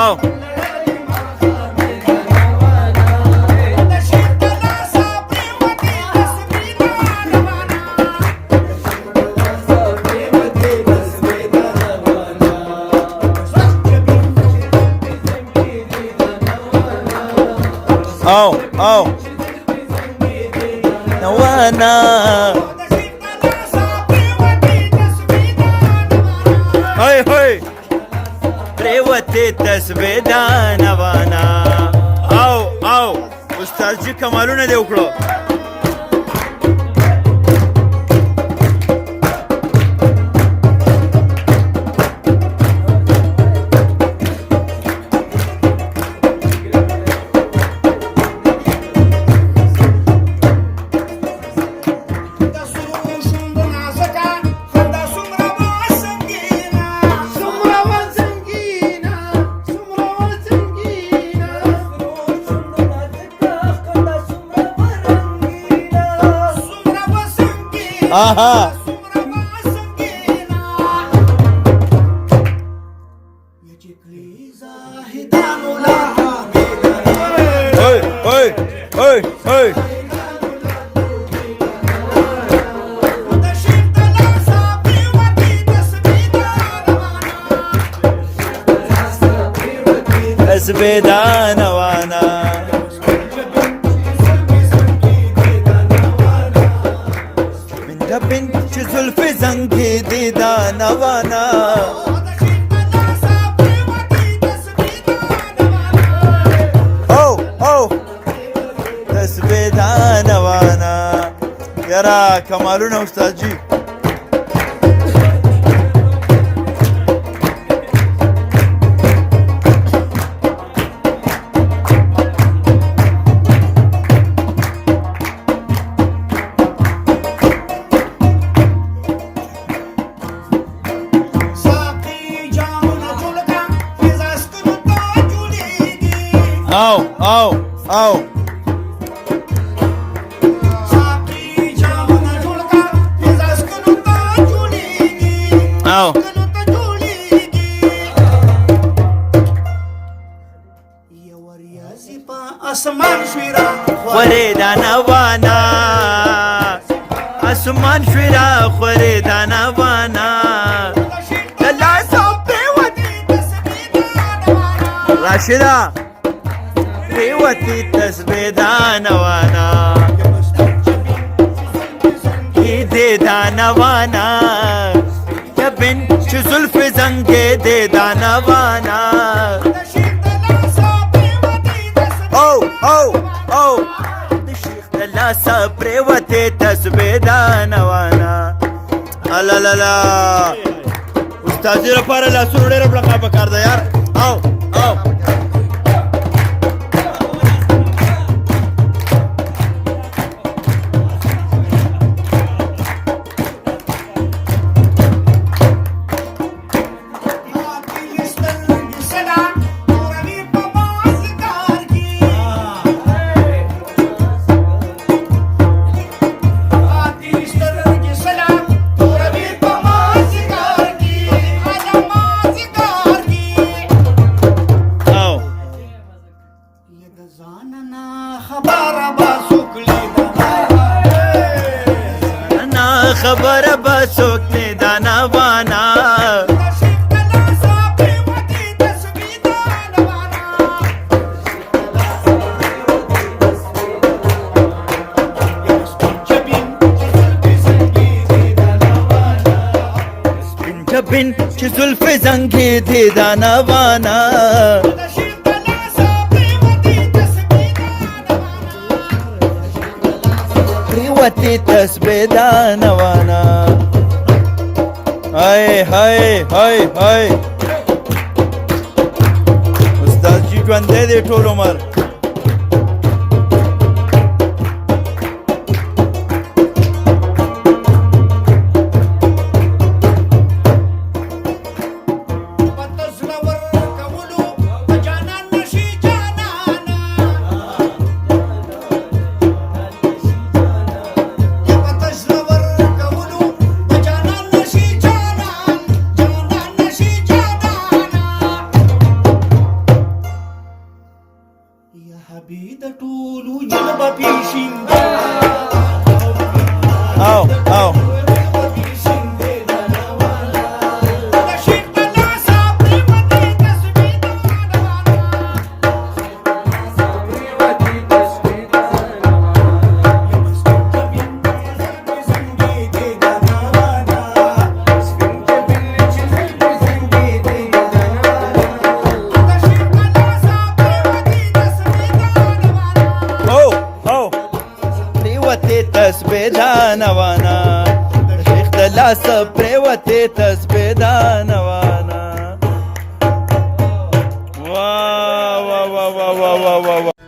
او او نوانا هاي هاي پریوتی تسبیح دا نوانا او استاد جی کمالونه دی وکړو آها هاي تسبیح دا نوانا بنت زلف زنگی دیدا نوانا او تسبیح دا نوانا یرا کمالونه استاد جی او خوری دا نوانا اسمان شویرا خوری دا نوانا راشدا پریوتی تسبیح دا نوانا دی دا نوانا جبن چه زلف زنگی دی دا نوانا او شیخ دلاسا پریوتی تسبیح دا نوانا الالالا استازی را پارا لاسونو ډیره پلقا پکار ده یار او خبر بسوک تی دا نوانا جبن چه زلف زنگی دی دا نوانا پریوتی تسبیح دا نوانا هاي استاد جی ژوندی دی ټول عمر نبی د ټولو جلبه پیشینده او پریوتی تسبیح دانوانا شیخ د لاس پریوتی تسبیح دانوانا وا وا وا وا وا وا وا